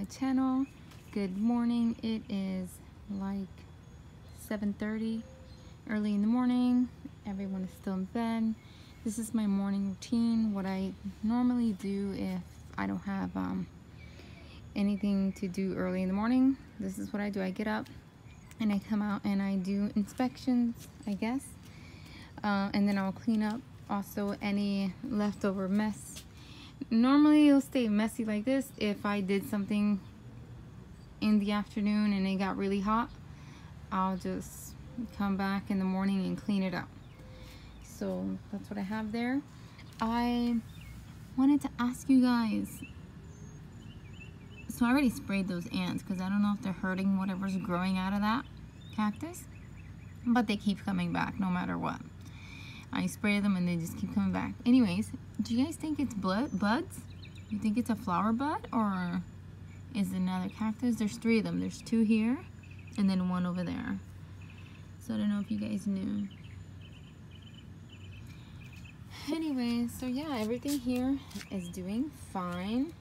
channel. Good morning. It is like 7:30, early in the morning. Everyone is still in bed. This is my morning routine. What I normally do if I don't have anything to do early in the morning. This is what I do. I get up and I come out and I do inspections, I guess, and then I'll clean up also any leftover mess. Normally it'll stay messy like this if I did something in the afternoon and it got really hot. I'll just come back in the morning and clean it up. So that's what I have there. I wanted to ask you guys, so I already sprayed those ants because I don't know if they're hurting whatever's growing out of that cactus, but they keep coming back no matter what. I spray them and they just keep coming back. Anyways, do you guys think it's buds? You think it's a flower bud or is it another cactus? There's 3 of them. There's 2 here and then 1 over there. So I don't know if you guys knew. Anyways, so yeah, everything here is doing fine.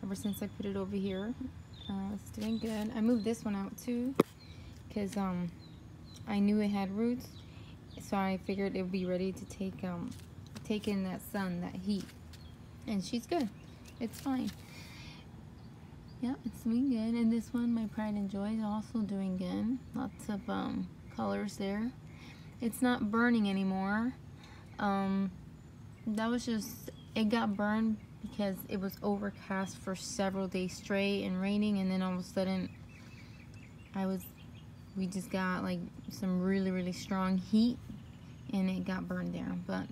Ever since I put it over here, it's doing good. I moved this one out too because I knew it had roots. So I figured it would be ready to take in that sun, that heat. And she's good. It's fine. Yeah, it's doing good. And this one, my Pride and Joy, is also doing good. Lots of colors there. It's not burning anymore. That was just, it got burned because it was overcast for several days straight and raining, and then all of a sudden we just got like some really strong heat and it got burned down. But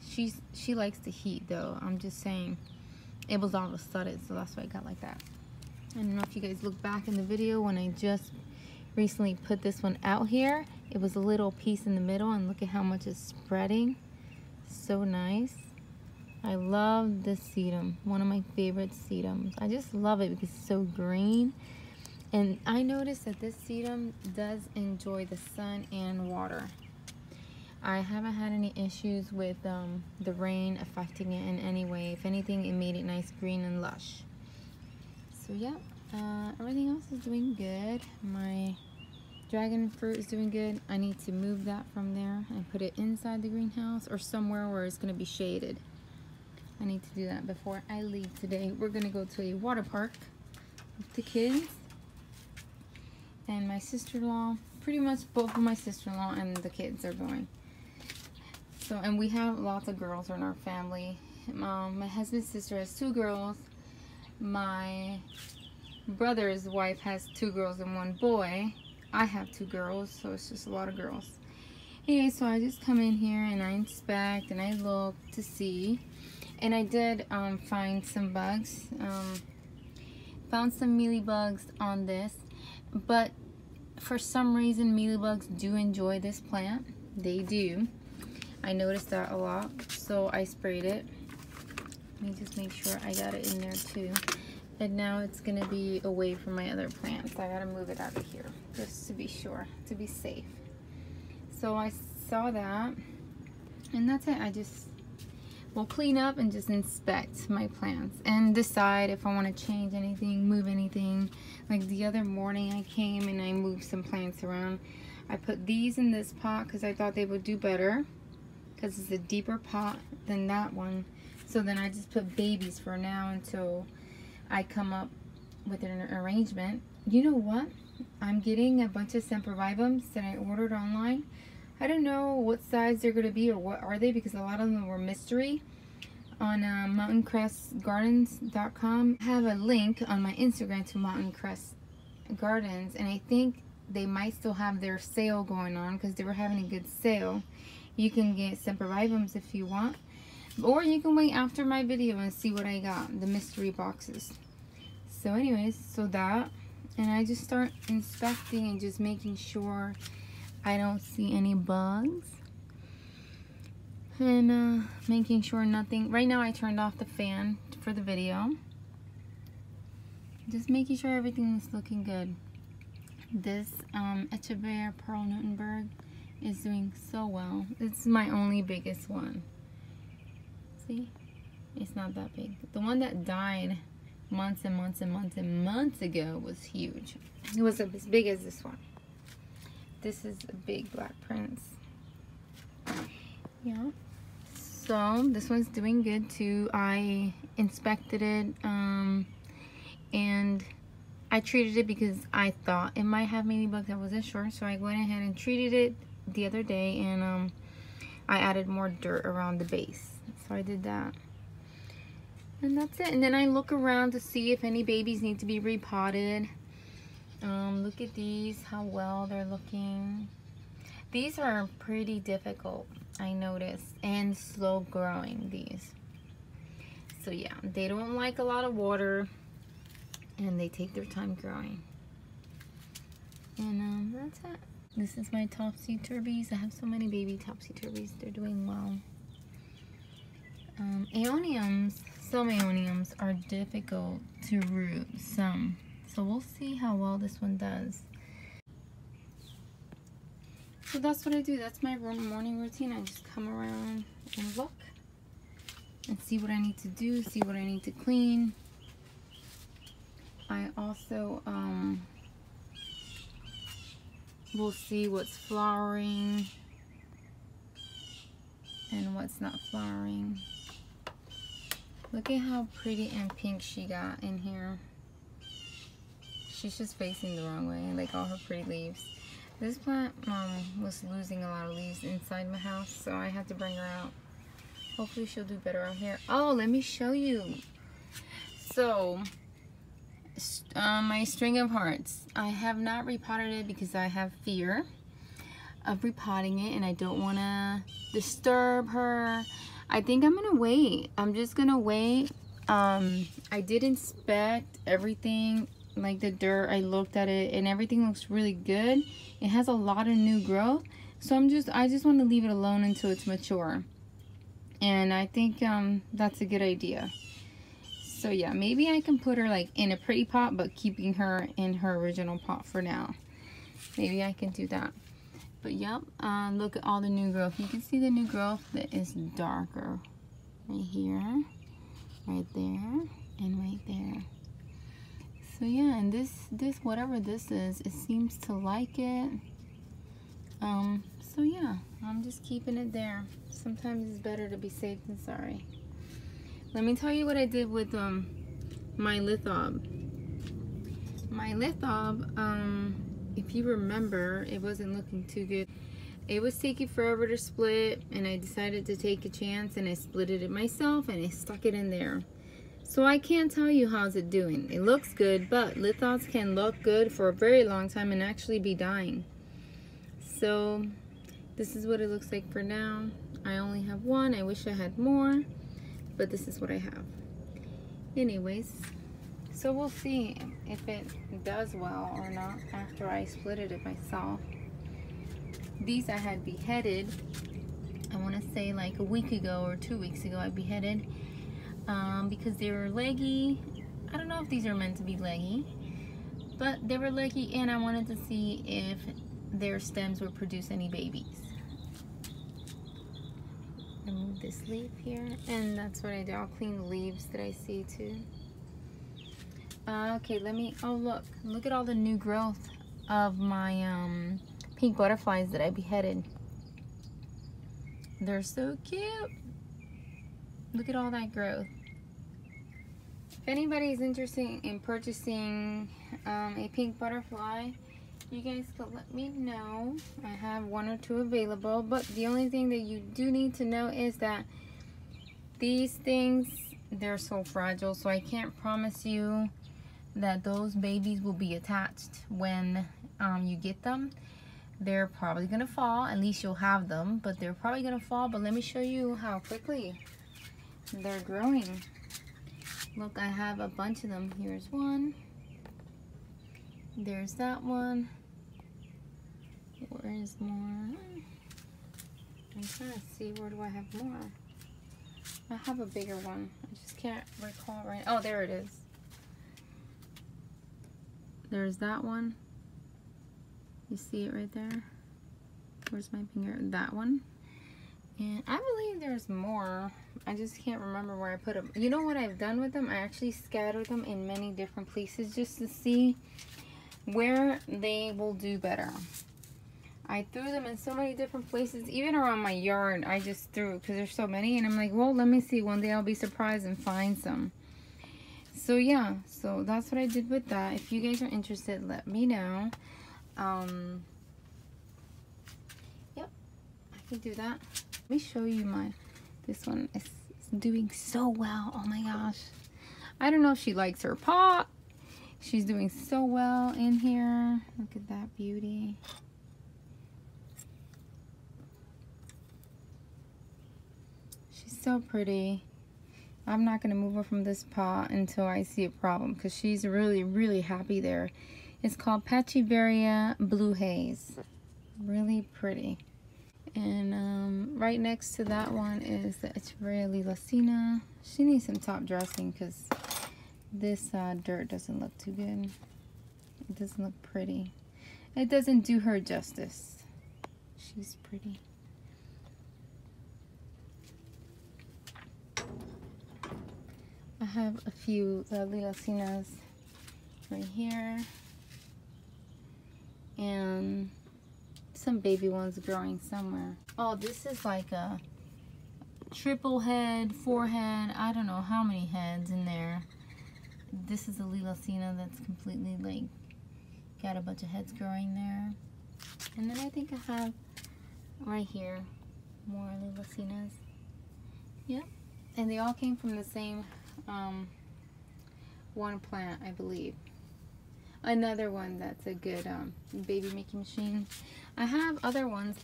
she likes the heat though. I'm just saying it was all of a sudden, so that's why it got like that. I don't know if you guys look back in the video when I just recently put this one out here. It was a little piece in the middle and look at how much it's spreading. So nice. I love this sedum, one of my favorite sedums. I just love it because it's so green. And I noticed that this sedum does enjoy the sun and water. I haven't had any issues with the rain affecting it in any way. If anything, it made it nice, green, and lush. So yeah, everything else is doing good. My dragon fruit is doing good. I need to move that from there and put it inside the greenhouse or somewhere where it's going to be shaded. I need to do that before I leave today. We're going to go to a water park with the kids and my sister-in-law. Pretty much both of my sister-in-law and the kids are going. So, and we have lots of girls in our family. My husband's sister has 2 girls. My brother's wife has 2 girls and 1 boy. I have 2 girls, so it's just a lot of girls. Anyway, so I just come in here and I inspect and I look to see. And I did find some bugs. Found some mealybugs on this. But for some reason, mealybugs do enjoy this plant. They do. I noticed that a lot. So I sprayed it. Let me just make sure I got it in there too. And now it's going to be away from my other plants. I got to move it out of here just to be sure, to be safe. So I saw that. And that's it. I just will clean up and just inspect my plants and decide if I want to change anything, move anything. Like the other morning I came and I moved some plants around. I put these in this pot because I thought they would do better because it's a deeper pot than that one. So then I just put babies for now until I come up with an arrangement. You know what? I'm getting a bunch of sempervivums that I ordered online. I don't know what size they're going to be or what are they because a lot of them were mystery on mountaincrestgardens.com. I have a link on my Instagram to Mountain Crest Gardens, and I think they might still have their sale going on because they were having a good sale. You can get sempervivums if you want, or you can wait after my video and see what I got, the mystery boxes. So anyways, so that, and I just start inspecting and just making sure I don't see any bugs, and making sure nothing. Right now I turned off the fan for the video, just making sure everything is looking good. This Echeveria Pearl Newtonberg is doing so well. It's my only biggest one. See, it's not that big. The one that died months and months and months and months ago was huge. It was as big as this one. This is a big black prince. Yeah. So this one's doing good too. I inspected it and I treated it because I thought it might have mealybugs. I wasn't sure, so I went ahead and treated it the other day, and I added more dirt around the base. So I did that. And that's it. And then I look around to see if any babies need to be repotted. Look at these, how well they're looking. These are pretty difficult, I noticed, and slow growing, these. So yeah, they don't like a lot of water, and they take their time growing. And that's it. This is my topsy-turvies. I have so many baby topsy-turvies. They're doing well. Aeoniums, some aeoniums are difficult to root, some. So we'll see how well this one does. So that's what I do. That's my morning routine. I just come around and look and see what I need to do, see what I need to clean. I also will see what's flowering and what's not flowering. Look at how pretty and pink she got in here. She's just facing the wrong way, like all her pretty leaves. This plant was losing a lot of leaves inside my house, so I had to bring her out. Hopefully she'll do better out here. Oh, let me show you. So, my string of hearts. I have not repotted it because I have fear of repotting it, and I don't want to disturb her. I think I'm gonna wait. I'm just gonna wait. I did inspect everything, like the dirt. I looked at it and everything looks really good. It has a lot of new growth, so I just want to leave it alone until it's mature. And I think that's a good idea. So yeah, maybe I can put her like in a pretty pot, but keeping her in her original pot for now. Maybe I can do that. But yep, look at all the new growth. You can see the new growth that is darker. Right here, right there, and right there. So yeah, and this whatever this is, it seems to like it. So yeah, I'm just keeping it there. Sometimes it's better to be safe than sorry. Let me tell you what I did with my lithob. My lithob, if you remember, it wasn't looking too good. It was taking forever to split, and I decided to take a chance, and I splitted it myself, and I stuck it in there. So I can't tell you how's it doing. It looks good, but lithobs can look good for a very long time and actually be dying. So this is what it looks like for now. I only have one. I wish I had more, but this is what I have. Anyways, so we'll see if it does well or not after I split it myself. These I had beheaded, I want to say like a week ago or 2 weeks ago I beheaded because they were leggy. I don't know if these are meant to be leggy, but they were leggy, and I wanted to see if their stems would produce any babies. Remove this leaf here, and that's what I do. I'll clean the leaves that I see too. Okay, oh look at all the new growth of my pink butterflies that I beheaded. They're so cute. Look at all that growth. If anybody's interested in purchasing a pink butterfly, you guys could let me know. I have 1 or 2 available, but the only thing that you do need to know is that these things, they're so fragile, so I can't promise you that those babies will be attached when you get them. They're probably gonna fall. At least you'll have them, but they're probably gonna fall. But let me show you how quickly they're growing. Look, I have a bunch of them. Here's one. There's that one. Where is more? I'm trying to see, where do I have more? I have a bigger one. I just can't recall right now. Oh, there it is. There's that one. You see it right there? Where's my finger? That one. And I believe there's more, I just can't remember where I put them. You know what I've done with them? I actually scattered them in many different places just to see where they will do better. I threw them in so many different places, even around my yard. I just threw because there's so many, and I'm like, well, let me see. One day I'll be surprised and find some. So yeah, so that's what I did with that. If you guys are interested, let me know. Yep, I can do that. Let me show you this one is doing so well. Oh my gosh. I don't know if she likes her pot. She's doing so well in here. Look at that beauty. She's so pretty. I'm not going to move her from this pot until I see a problem because she's really, really happy there. It's called Pachiveria Blue Haze. Really pretty. And right next to that one is the Echeverria Lilacina. She needs some top dressing because this dirt doesn't look too good. It doesn't look pretty. It doesn't do her justice. She's pretty. I have a few Lilacinas right here. And some baby ones growing somewhere. Oh, this is like a triple head, 4 head. I don't know how many heads in there. This is a Lilacina that's completely like got a bunch of heads growing there. And then I think I have right here more Lilacinas. Yep. And they all came from the same one plant, I believe. Another one that's a good baby making machine. I have other ones.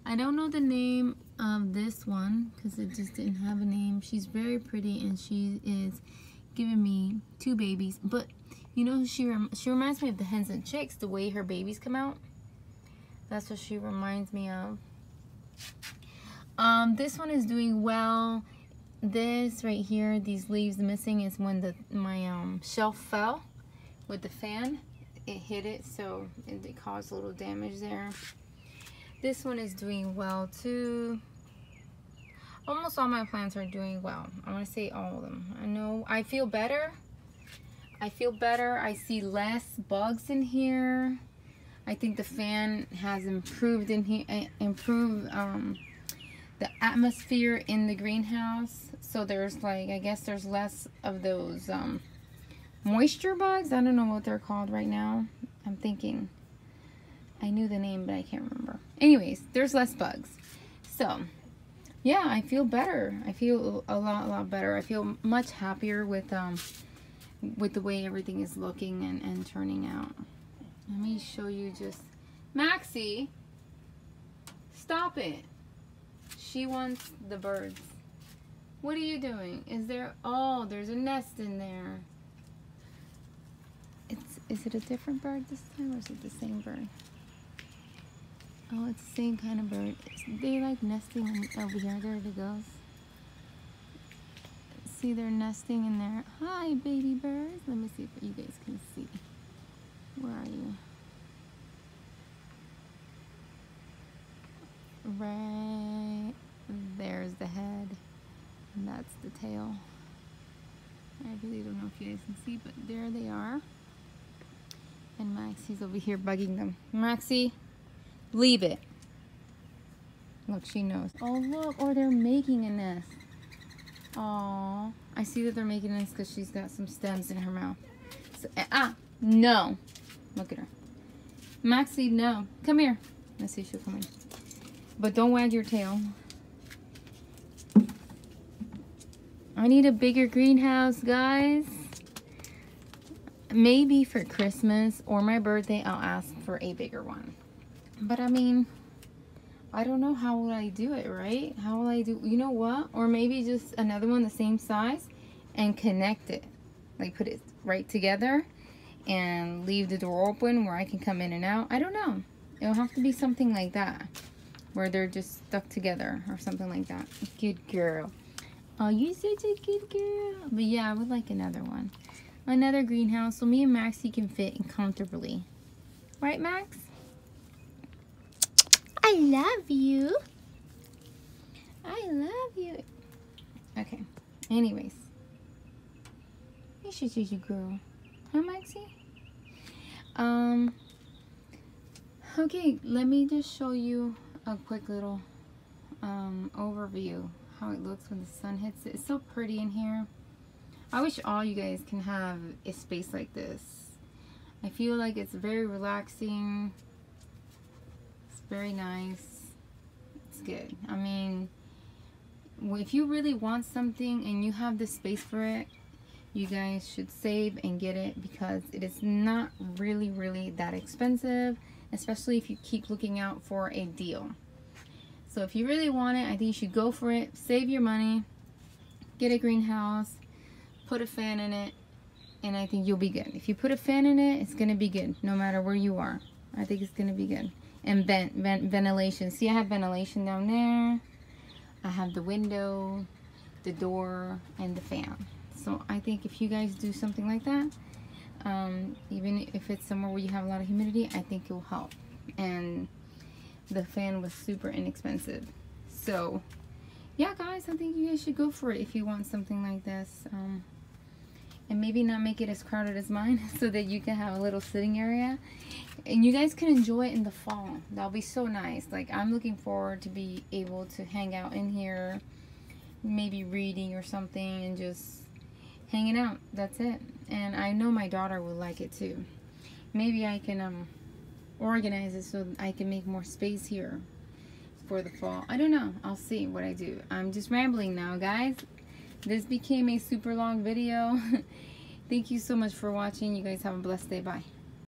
I don't know the name of this one because it just didn't have a name. She's very pretty and she is giving me 2 babies. But you know, she reminds me of the hens and chicks, the way her babies come out. That's what she reminds me of. This one is doing well. This right here, these leaves missing, is when my shelf fell with the fan. It hit it, so it caused a little damage there. This one is doing well too. Almost all my plants are doing well. I want to say all of them. I know I feel better. I feel better. I see less bugs in here. I think the fan has improved in here, the atmosphere in the greenhouse. So there's like, I guess there's less of those moisture bugs. I don't know what they're called right now. I'm thinking. I knew the name, but I can't remember. Anyways, there's less bugs. So, yeah, I feel better. I feel a lot better. I feel much happier with the way everything is looking and turning out. Let me show you just... Maxie! Stop it! She wants the birds. What are you doing? Is there... Oh, there's a nest in there. Is it a different bird this time, or is it the same bird? Oh, it's the same kind of bird. They like nesting over here. There it goes. See, they're nesting in there. Hi, baby birds. Let me see if you guys can see. Where are you? Right there's the head, and that's the tail. I really don't know if you guys can see, but there they are. And Maxie's over here bugging them. Maxie, leave it. Look, she knows. Oh, look. Or they're making a nest. Aw. I see that they're making a nest because she's got some stems in her mouth. So, no. Look at her. Maxie, no. Come here. Let's see if she'll come in. But don't wag your tail. I need a bigger greenhouse, guys. Maybe for Christmas or my birthday, I'll ask for a bigger one. But I mean, I don't know how will I do it, right? How will I do, you know what? Or maybe just another one the same size and connect it. Like put it right together and leave the door open where I can come in and out. I don't know. It'll have to be something like that, where they're just stuck together or something like that. Good girl. Oh, you're such a good girl. But yeah, I would like another one. Another greenhouse so me and Maxie can fit in comfortably. Right, Max? I love you. I love you. Okay. Anyways. You should choose you, girl. Huh, Maxie? Okay, let me just show you a quick little overview how it looks when the sun hits it. It's so pretty in here. I wish all you guys can have a space like this. I feel like it's very relaxing. It's very nice. It's good. I mean, if you really want something and you have the space for it, you guys should save and get it, because it is not really that expensive, especially if you keep looking out for a deal. So if you really want it, I think you should go for it. Save your money, get a greenhouse, put a fan in it, and I think you'll be good. If you put a fan in it, it's gonna be good no matter where you are. I think it's gonna be good. And ventilation. See, I have ventilation down there. I have the window, the door, and the fan. So I think if you guys do something like that, even if it's somewhere where you have a lot of humidity, I think it will help. And the fan was super inexpensive. So yeah, guys, I think you guys should go for it if you want something like this. And maybe not make it as crowded as mine, so that you can have a little sitting area and you guys can enjoy it in the fall. That'll be so nice. Like, I'm looking forward to be able to hang out in here, maybe reading or something, and just hanging out. That's it. And I know my daughter will like it too. Maybe I can organize it so I can make more space here for the fall. I don't know. I'll see what I do. I'm just rambling now, guys. This became a super long video. Thank you so much for watching. You guys have a blessed day. Bye.